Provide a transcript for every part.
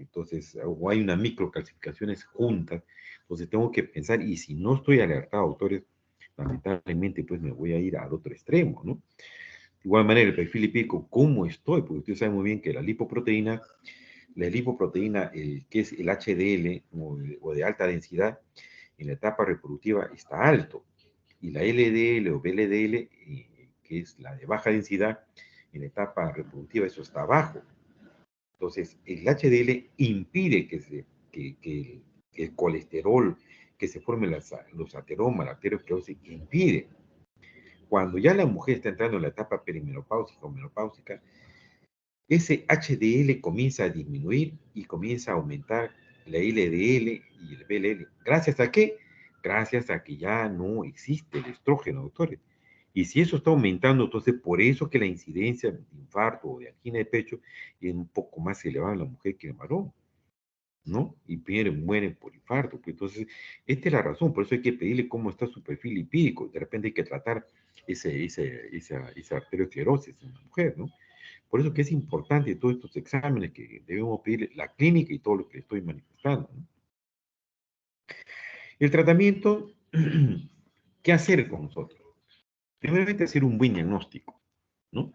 entonces, o hay unas microcalcificaciones juntas, entonces tengo que pensar, y si no estoy alertado, doctores, lamentablemente, pues me voy a ir al otro extremo, ¿no? De igual manera, el perfil lipídico, ¿cómo estoy? Porque usted sabe muy bien que la lipoproteína, que es el HDL o de alta densidad, en la etapa reproductiva está alto, y la LDL o VLDL, que es la de baja densidad, en la etapa reproductiva eso está bajo. Entonces, el HDL impide que el colesterol, que se formen los ateromas, la aterosclerosis, impide. Cuando ya la mujer está entrando en la etapa perimenopáusica o menopáusica, ese HDL comienza a disminuir y comienza a aumentar la LDL y el VLL. ¿Gracias a qué? Gracias a que ya no existe el estrógeno, doctores. Y si eso está aumentando, entonces por eso que la incidencia de infarto o de angina de pecho es un poco más elevada en la mujer que en el varón, ¿no? Y mueren por infarto. Pues entonces, esta es la razón, por eso hay que pedirle cómo está su perfil lipídico. De repente hay que tratar esa arteriosclerosis en la mujer, ¿no? Por eso que es importante todos estos exámenes que debemos pedir la clínica y todo lo que estoy manifestando, ¿no? El tratamiento, ¿qué hacer con nosotros? Primeramente hacer un buen diagnóstico, ¿no?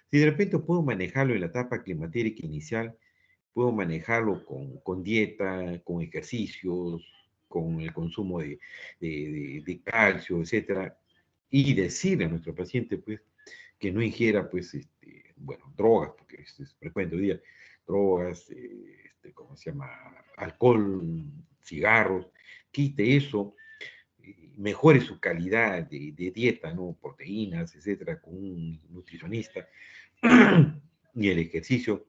Si de repente puedo manejarlo en la etapa climatérica inicial, puedo manejarlo con dieta, con ejercicios, con el consumo de calcio, etcétera, y decirle a nuestro paciente, pues, que no ingiera, pues, bueno, drogas, porque es frecuente hoy día, drogas, ¿cómo se llama? Alcohol, cigarros, quite eso, mejore su calidad de dieta, ¿no? Proteínas, etcétera, con un nutricionista, y el ejercicio,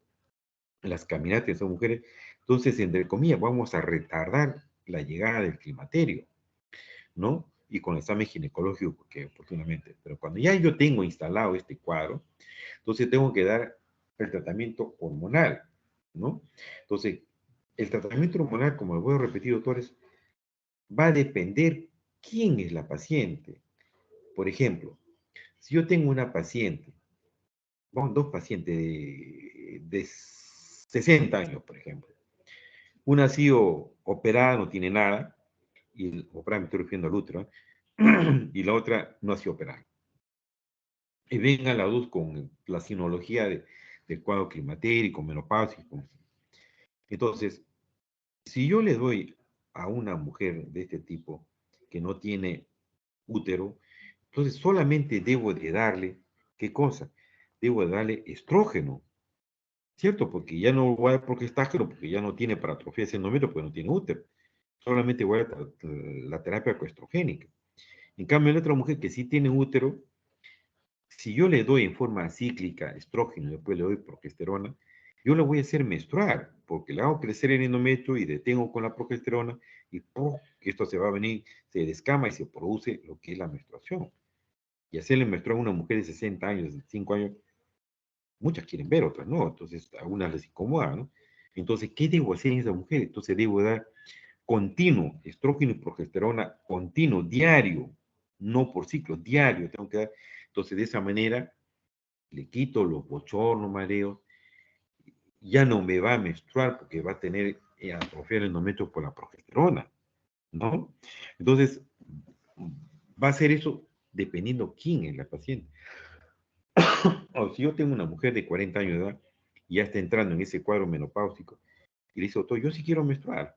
las caminatas son mujeres. Entonces, entre comillas, vamos a retardar la llegada del climaterio, ¿no? Y con el examen ginecológico, porque oportunamente. Pero cuando ya yo tengo instalado este cuadro, entonces tengo que dar el tratamiento hormonal, ¿no? Entonces, el tratamiento hormonal, como lo voy a repetir, doctores, va a depender quién es la paciente. Por ejemplo, si yo tengo una paciente, bueno, dos pacientes de 60 años, por ejemplo, una ha sido operada, no tiene nada, y operada me estoy refiriendo al útero, y la otra no ha sido operada. Y venga la dos con la sinología del cuadro climatérico, menopáusico. Entonces, si yo le doy a una mujer de este tipo que no tiene útero, entonces solamente debo de darle, ¿qué cosa? Debo de darle estrógeno, ¿cierto? Porque ya no voy a dar progestágeno, porque ya no tiene para atrofia ese endometrio, porque no tiene útero. Solamente voy a dar la terapia coestrogénica. En cambio, la otra mujer que sí tiene útero, si yo le doy en forma cíclica estrógeno y después le doy progesterona, yo la voy a hacer menstruar, porque le hago crecer el endometrio y detengo con la progesterona y ¡pum! Esto se va a venir, se descama y se produce lo que es la menstruación. Y hacerle menstruar a una mujer de 60 años, de 65 años, muchas quieren ver, otras no, entonces a unas les incomoda, ¿no? Entonces, ¿qué debo hacer en esa mujer? Entonces debo dar continuo, estrógeno y progesterona continuo, diario, no por ciclo, diario tengo que dar. Entonces, de esa manera, le quito los bochornos, mareos, ya no me va a menstruar porque va a tener atrofia el endometrio por la progesterona, ¿no? Entonces, va a ser eso dependiendo quién es la paciente. O si yo tengo una mujer de 40 años de edad y ya está entrando en ese cuadro menopáusico y le dice, doctor, yo sí quiero menstruar,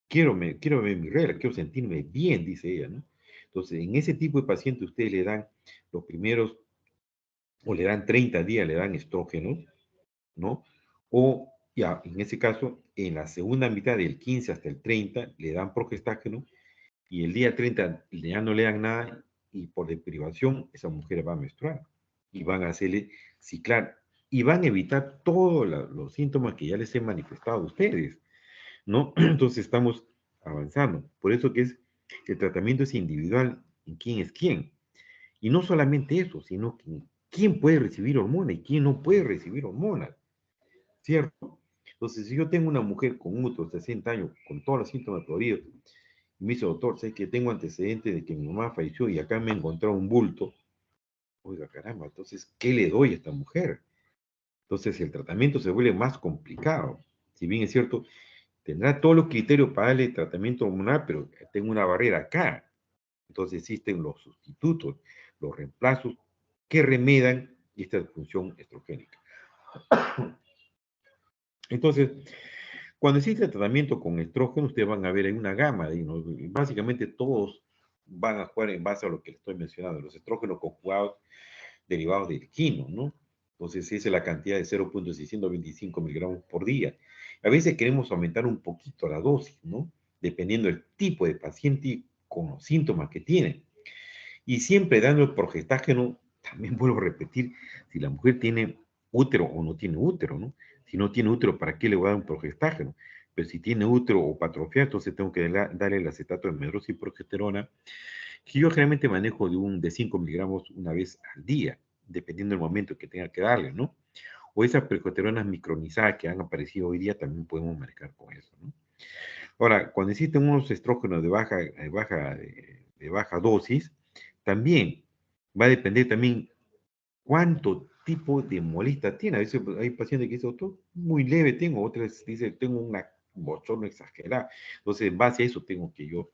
quiero ver mi regla, quiero sentirme bien, dice ella, ¿no? Entonces, en ese tipo de paciente ustedes le dan los primeros, o le dan 30 días, le dan estrógenos, ¿no? O ya, en ese caso, en la segunda mitad del 15 hasta el 30, le dan progestágeno y el día 30 ya no le dan nada y por deprivación esa mujer va a menstruar y van a hacerle ciclar y van a evitar todos los síntomas que ya les he manifestado a ustedes, ¿no? Entonces estamos avanzando. Por eso que el tratamiento es individual en quién es quién. Y no solamente eso, sino que quién puede recibir hormona y quién no puede recibir hormona, ¿cierto? Entonces, si yo tengo una mujer con útero de 60 años, con todos los síntomas doloridos, y me dice, doctor, sé que tengo antecedentes de que mi mamá falleció y acá me he encontrado un bulto, oiga, caramba, entonces, ¿qué le doy a esta mujer? Entonces, el tratamiento se vuelve más complicado. Si bien es cierto, tendrá todos los criterios para darle tratamiento hormonal, pero tengo una barrera acá. Entonces existen los sustitutos, los reemplazos que remedan esta disfunción estrogénica. Entonces, cuando existe el tratamiento con estrógeno, ustedes van a ver, hay una gama de, ¿no? Básicamente todos van a jugar en base a lo que estoy mencionando, los estrógenos conjugados derivados del quino, ¿no? Entonces, esa es la cantidad de 0.625 miligramos por día. A veces queremos aumentar un poquito la dosis, ¿no? Dependiendo del tipo de paciente y con los síntomas que tiene. Y siempre dando el progestágeno, también vuelvo a repetir, si la mujer tiene útero o no tiene útero, ¿no? Si no tiene útero, ¿para qué le voy a dar un progestágeno? Pero si tiene útero o patrofia, entonces tengo que darle el acetato de medrosa y progesterona, que yo generalmente manejo de 5 miligramos una vez al día, dependiendo del momento que tenga que darle, ¿no? O esas progesteronas micronizadas que han aparecido hoy día, también podemos manejar con eso, ¿no? Ahora, cuando existen unos estrógenos de baja dosis, también va a depender también cuánto tipo de molestia tiene. A veces hay pacientes que dicen, doctor, muy leve tengo, otras dicen, tengo una bochorno exagerada. Entonces, en base a eso tengo que yo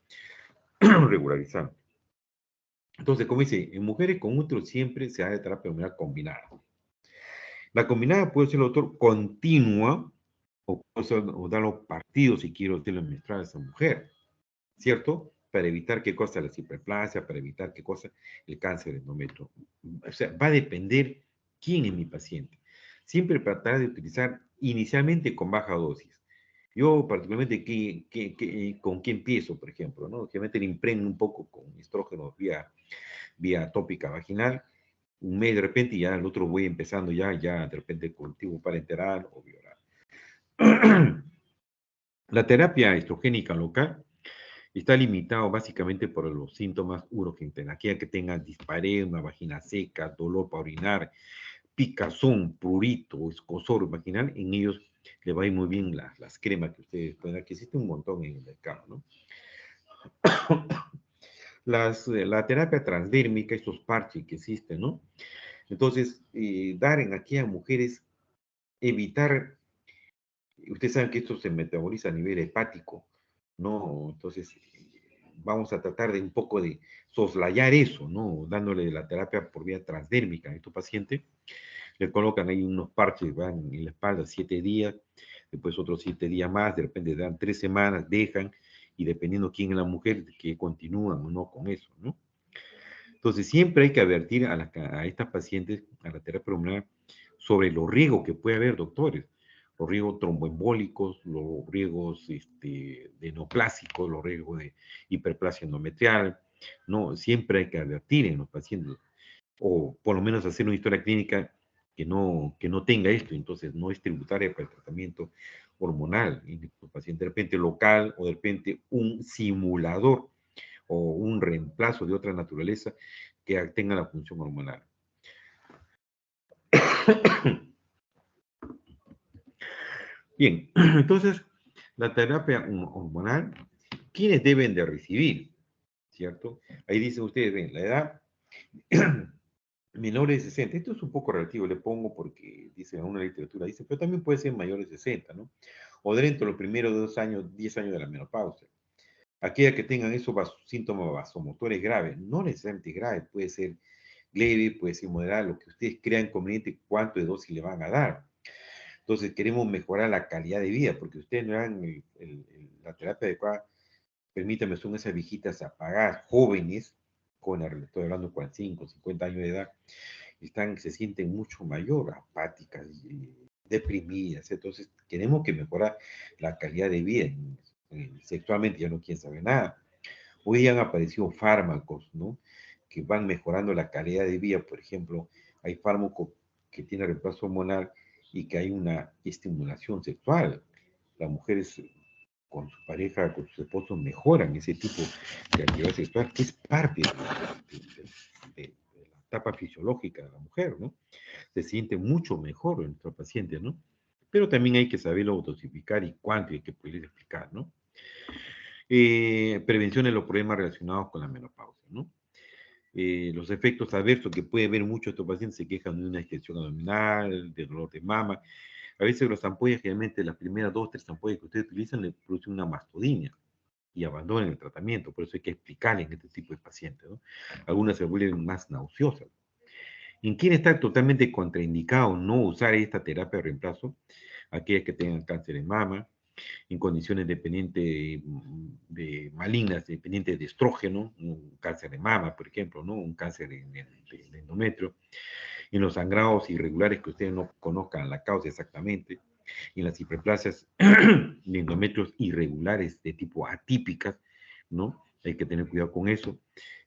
regularizar. Entonces, como dice, en mujeres con útero siempre se hace terapia hormonal combinada. La combinada puede ser, doctor, continua o, o dar los partidos si quiero decirlo menstrual a esa mujer, ¿cierto? Para evitar qué cosa la hiperplasia, para evitar qué cosa el cáncer de endometrio. O sea, va a depender quién es mi paciente. Siempre tratar de utilizar inicialmente con baja dosis. Yo particularmente, ¿con qué empiezo, por ejemplo? ¿No? Obviamente le impregno un poco con estrógenos vía tópica vaginal, un mes de repente y ya el otro voy empezando ya de repente cultivo parenteral o bioral. La terapia estrogénica local está limitado básicamente por los síntomas urogenital. Aquella que tenga dispareo, una vagina seca, dolor para orinar, picazón, prurito, escozor vaginal, en ellos le va a ir muy bien las cremas que ustedes pueden dar, que existe un montón en el mercado, ¿no? La terapia transdérmica, estos parches que existen, ¿no? Entonces, dar en aquellas mujeres, evitar, ustedes saben que esto se metaboliza a nivel hepático, ¿no? Entonces, vamos a tratar de un poco de soslayar eso, ¿no? Dándole la terapia por vía transdérmica a estos pacientes. Le colocan ahí unos parches, van en la espalda 7 días, después otros 7 días más, de repente dan 3 semanas, dejan, y dependiendo quién es la mujer, que continúan o no con eso, ¿no? Entonces, siempre hay que advertir a estas pacientes, a la terapia hormonal, sobre los riesgos que puede haber, doctores. Los riesgos tromboembólicos, los riesgos de neoplásicos, los riesgos de hiperplasia endometrial, ¿no? Siempre hay que advertir en los pacientes, o por lo menos hacer una historia clínica que no tenga esto, entonces no es tributaria para el tratamiento hormonal en los pacientes, de repente local o de repente un simulador o un reemplazo de otra naturaleza que tenga la función hormonal. Bien, entonces, la terapia hormonal, ¿quiénes deben de recibir? ¿Cierto? Ahí dicen ustedes, ven, la edad menores de 60. Esto es un poco relativo, le pongo porque dice en una literatura, dice, pero también puede ser mayores de 60, ¿no? O dentro de los primeros 2 años, 10 años de la menopausia. Aquellas que tengan esos síntomas vasomotores graves, no necesariamente graves, puede ser leve, puede ser moderada, lo que ustedes crean conveniente, cuánto de dosis le van a dar. Entonces queremos mejorar la calidad de vida, porque ustedes no hagan la terapia adecuada, permítanme, son esas viejitas apagadas, jóvenes, estoy hablando de 45, 50 años de edad, se sienten mucho mayor, apáticas, deprimidas. Entonces queremos que mejorar la calidad de vida. Sexualmente ya no quieren saber nada. Hoy han aparecido fármacos, ¿no? Que van mejorando la calidad de vida. Por ejemplo, hay fármacos que tienen reemplazo hormonal y que hay una estimulación sexual. Las mujeres con su pareja, con sus esposos, mejoran ese tipo de actividad sexual, que es parte de la etapa fisiológica de la mujer, ¿no? Se siente mucho mejor en nuestro paciente, ¿no? Pero también hay que saberlo autosificar y cuánto hay que poder explicar, ¿no? Prevención de los problemas relacionados con la menopausia, ¿no? Los efectos adversos que puede ver muchos de estos pacientes se quejan de una extensión abdominal, de dolor de mama. A veces las ampollas, generalmente las primeras 2 o 3 ampollas que ustedes utilizan le producen una mastodinia y abandonan el tratamiento. Por eso hay que explicarle en este tipo de pacientes, ¿no? Algunas se vuelven más nauseosas. ¿En quién está totalmente contraindicado no usar esta terapia de reemplazo? Aquellas que tengan cáncer de mama, en condiciones dependientes de malignas, dependientes de estrógeno, un cáncer de mama, por ejemplo, ¿no? Un cáncer de endometrio, en los sangrados irregulares que ustedes no conozcan la causa exactamente, en las hiperplasias de endometrios irregulares de tipo atípicas, ¿no? Hay que tener cuidado con eso.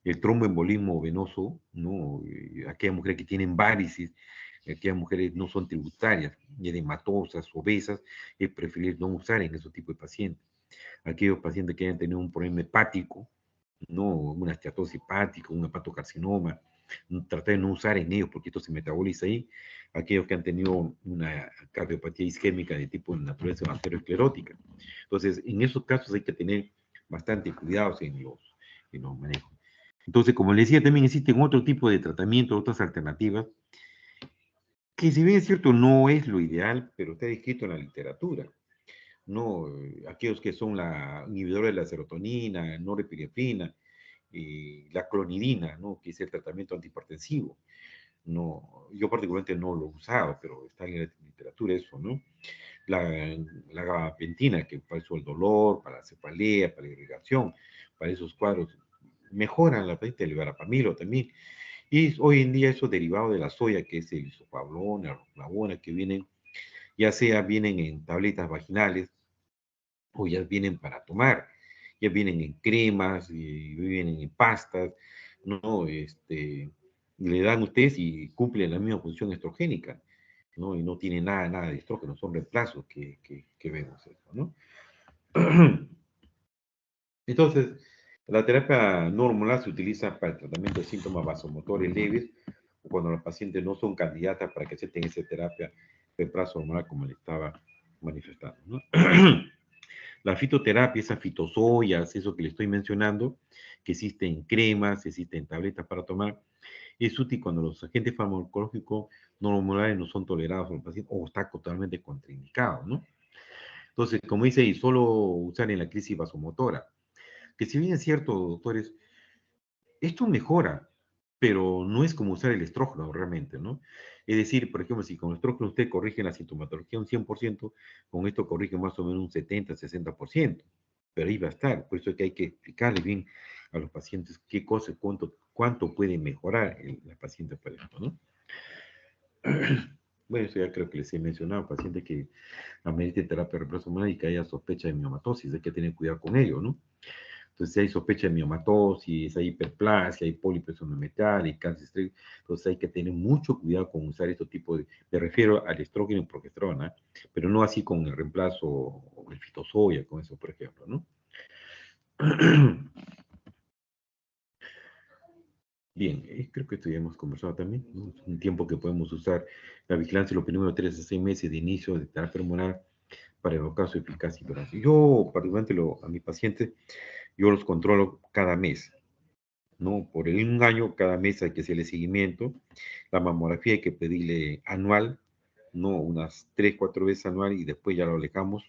El tromboembolismo venoso, ¿no? Aquellas mujeres que tienen varices, aquellas mujeres no son tributarias, edematosas, obesas, es preferible no usar en esos tipos de pacientes. Aquellos pacientes que hayan tenido un problema hepático, ¿no? Una esteatosis hepática, un hepatocarcinoma, tratar de no usar en ellos porque esto se metaboliza ahí. Aquellos que han tenido una cardiopatía isquémica de tipo de naturaleza arteriosclerótica. Entonces, en esos casos hay que tener bastante cuidados en los manejos. Entonces, como les decía, también existen otro tipo de tratamientos, otras alternativas, que si bien es cierto no es lo ideal, pero está descrito en la literatura. No, aquellos que son la inhibidores de la serotonina, norepinefrina, la clonidina, ¿no? Que es el tratamiento antihipertensivo. No, yo particularmente no lo he usado, pero está en la literatura eso, ¿no? La, la gabapentina, que para eso el dolor, para la cefalea, para la irrigación, para esos cuadros, mejoran la paciente, el verapamilo también. Y hoy en día eso derivado de la soya, que es el isopablona, la flavona, que vienen, ya sea vienen en tabletas vaginales o ya vienen para tomar, ya vienen en cremas, y vienen en pastas, ¿no? Le dan ustedes y cumplen la misma función estrogénica, ¿no? Y no tiene nada de estrógeno, son reemplazos que vemos eso, ¿no? Entonces, la terapia no hormonal se utiliza para el tratamiento de síntomas vasomotores leves o cuando los pacientes no son candidatas para que acepten esa terapia reemplazo hormonal como le estaba manifestando, ¿no? La fitoterapia, esas fitosoyas, eso que le estoy mencionando, que existen cremas, existen tabletas para tomar, es útil cuando los agentes farmacológicos no hormonales no son tolerados por el paciente o está totalmente contraindicado, ¿no? Entonces, como dice ahí, solo usar en la crisis vasomotora. Que si bien es cierto, doctores, esto mejora, pero no es como usar el estrógeno realmente, ¿no? Es decir, por ejemplo, si con el estrógeno usted corrige la sintomatología un 100%, con esto corrige más o menos un 70-60%, pero ahí va a estar. Por eso es que hay que explicarle bien a los pacientes qué cosa, cuánto puede mejorar la paciente para esto, ¿no? Bueno, eso ya creo que les he mencionado, pacientes que ameriten terapia de reemplazo hormonal y que haya sospecha de miomatosis, hay que tener cuidado con ello, ¿no? Entonces, si hay sospecha de miomatosis, hay hiperplasia, hay pólipos endometrial, hay cáncer estéril, entonces hay que tener mucho cuidado con usar estos tipos de, me refiero al estrógeno y progesterona, pero no así con el reemplazo o el fitosoya, con eso, por ejemplo, ¿no? Bien, creo que esto ya hemos conversado también, ¿no? Es un tiempo que podemos usar la vigilancia los primeros 3 a 6 meses de inicio de terapia hormonal para evocar su eficacia y duración. Yo, particularmente a mis pacientes, yo los controlo cada mes, ¿no? Por un año, cada mes hay que hacerle seguimiento. La mamografía hay que pedirle anual, ¿no? Unas 3, 4 veces anual y después ya lo alejamos.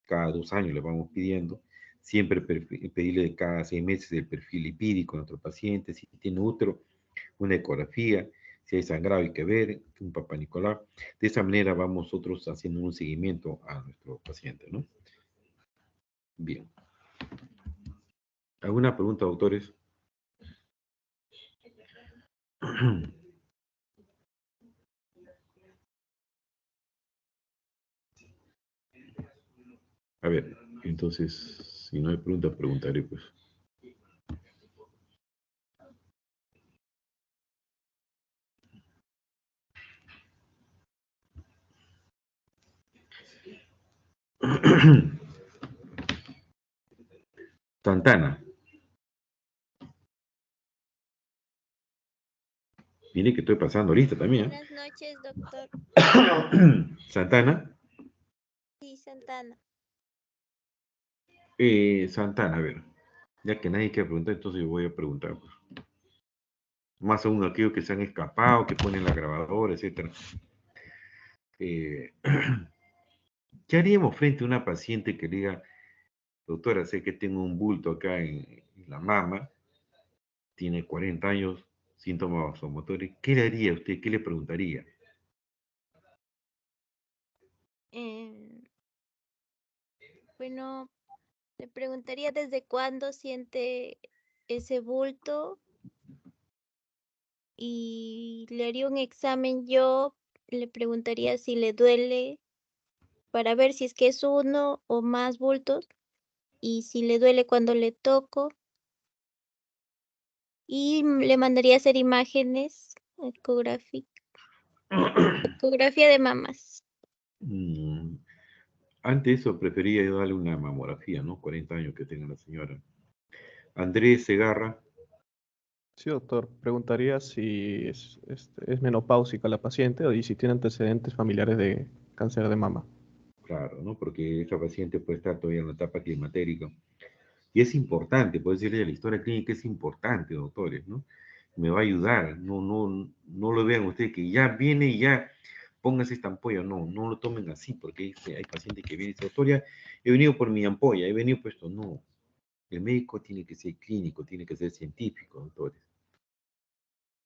Cada 2 años le vamos pidiendo. Siempre pedirle cada 6 meses el perfil lipídico a nuestro paciente. Si tiene útero, una ecografía. Si hay sangrado hay que ver, un papá Nicolás. De esa manera vamos nosotros haciendo un seguimiento a nuestro paciente, ¿no? Bien. ¿Alguna pregunta, doctores? A ver, entonces, si no hay pregunta, preguntaré, pues. Santana. Viene que estoy pasando lista también. Buenas noches, doctor. Santana. Sí, Santana. Santana, a ver. Ya que nadie quiere preguntar, entonces yo voy a preguntar, pues. Más aún aquellos que se han escapado, que ponen la grabadora, etc. ¿Qué haríamos frente a una paciente que diga, doctora, sé que tengo un bulto acá en la mama, tiene 40 años, síntomas vasomotores? ¿Qué le haría a usted? ¿Qué le preguntaría? Eh, bueno, le preguntaría desde cuándo siente ese bulto y le haría un examen yo, le preguntaría si le duele para ver si es que es uno o más bultos y si le duele cuando le toco y le mandaría a hacer imágenes, ecografía de mamas. Mm, Antes eso prefería yo darle una mamografía, ¿no? 40 años que tenga la señora. Andrés Segarra, Sí, doctor. Preguntaría si es menopáusica la paciente y si tiene antecedentes familiares de cáncer de mama. claro, ¿no? Porque esta paciente puede estar todavía en la etapa climatérica. Y es importante, puedo decirle, la historia clínica es importante, doctores, ¿no? Me va a ayudar, no lo vean ustedes que ya viene y ya póngase esta ampolla, no lo tomen así, porque hay pacientes que vienen y dicen, doctor, ya he venido por mi ampolla, he venido por esto, no. El médico tiene que ser clínico, tiene que ser científico, doctores.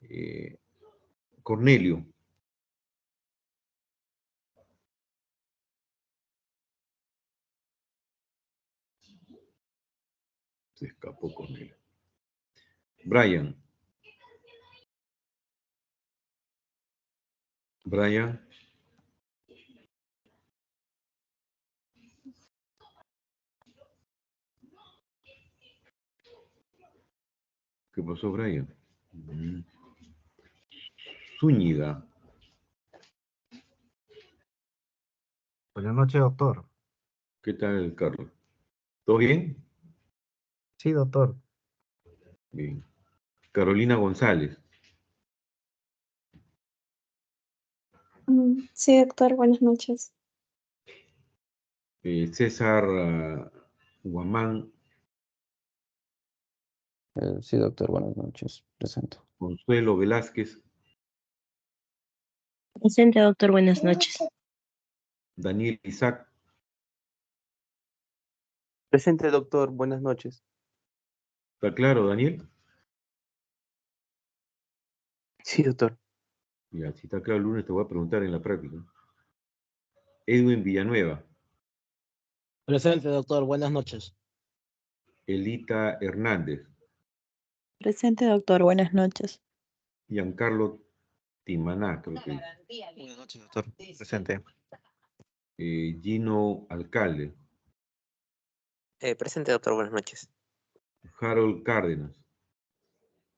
Eh, Cornelio, se escapó Cornelio. Brian, Brian, ¿qué pasó, Brian? Mm. Zúñiga, Buenas noches, doctor. ¿qué tal, Carlos? ¿Todo bien? Sí, doctor. Bien. Carolina González, Sí, doctor, buenas noches. César Guamán, Sí, doctor, buenas noches. Presento. Consuelo Velázquez, Presente, doctor, buenas noches. Daniel Isaac, Presente, doctor. Buenas noches. ¿está claro, Daniel? Sí, doctor. Ya, si está claro el lunes te voy a preguntar en la práctica. Edwin Villanueva, Presente, doctor. Buenas noches. Elita Hernández, Presente, doctor, buenas noches. Giancarlo Timaná, creo que es. Buenas noches, doctor. Presente. Gino Alcalde, Presente, doctor, buenas noches. Harold Cárdenas,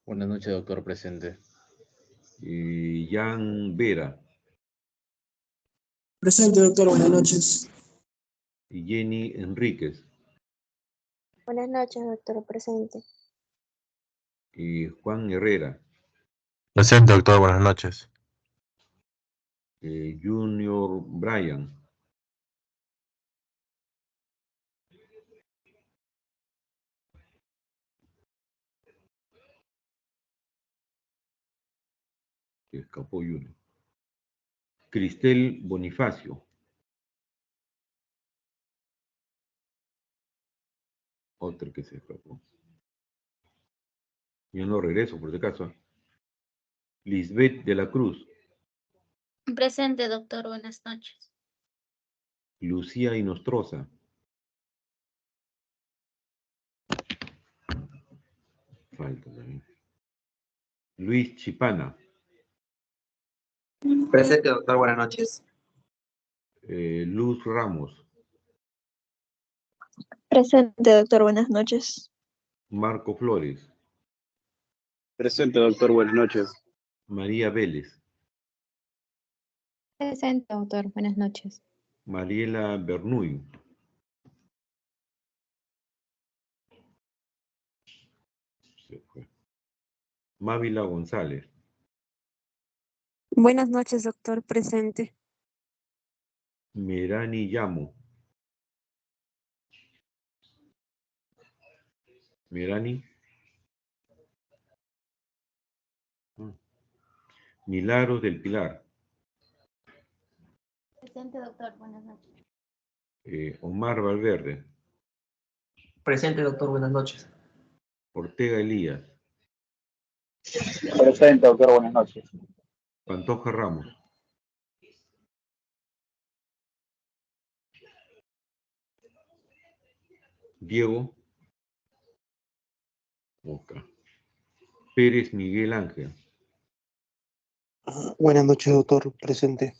Buenas noches, doctor. Presente. Jan Vera Presente, doctor, buenas noches. y Jenny Enríquez, Buenas noches, doctor, presente. Juan Herrera, Presente, doctor. Buenas noches. Junior Bryan, que escapó Junior, Cristel Bonifacio, otro que se escapó. Yo no regreso, por si acaso. Lisbeth de la Cruz, Presente, doctor, buenas noches. Lucía Inostroza, falta también. Luis Chipana, Presente, doctor, buenas noches. Luz Ramos, Presente, doctor, buenas noches. Marco Flores, Presente, doctor, buenas noches. María Vélez, Presente, doctor, buenas noches. Mariela Bernuy, se fue. Mávila González, Buenas noches, doctor, presente. Merani Llamo, Merani, Milagros del Pilar, Presente, doctor, buenas noches. Omar Valverde. Presente, doctor. Buenas noches. Ortega Elías. Presente, doctor. Buenas noches. Pantoja Ramos. Diego Oca. Pérez Miguel Ángel. Buenas noches, doctor. Presente.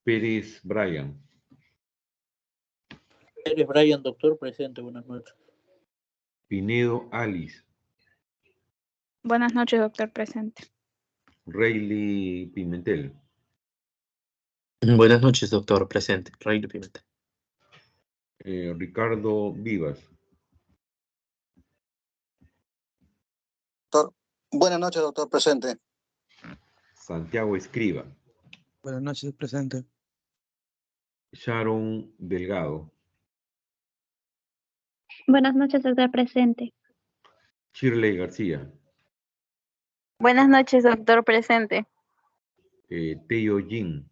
Pérez Brian. Pérez Brian, doctor, presente. Buenas noches. Pinedo Alice. Buenas noches, doctor, presente. Rayleigh Pimentel. Buenas noches, doctor. Presente. Rayleigh Pimentel. Ricardo Vivas. Buenas noches, doctor. Presente. Santiago Escriba. Buenas noches, presente. Sharon Delgado. Buenas noches, doctor, presente. Shirley García. Buenas noches, doctor, presente. Teo Jin.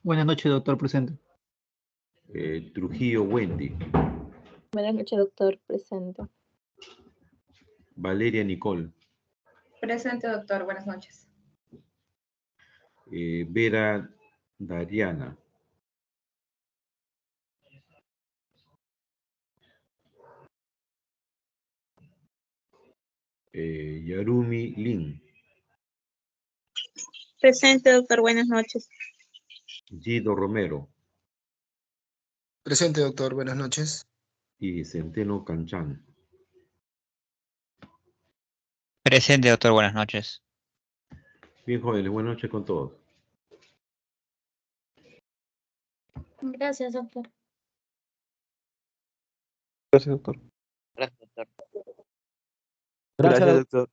Buenas noches, doctor, presente. Trujillo Wendy. Buenas noches, doctor, presente. Valeria Nicole. Presente, doctor. Buenas noches. Vera Dariana. Yarumi Lin. Presente, doctor, buenas noches. Guido Romero. Presente, doctor. Buenas noches. Y Centeno Canchan. Presente, doctor. Buenas noches. Bien, jóvenes, buenas noches con todos. Gracias, doctor. Gracias, doctor. Gracias, doctor. Gracias, doctor.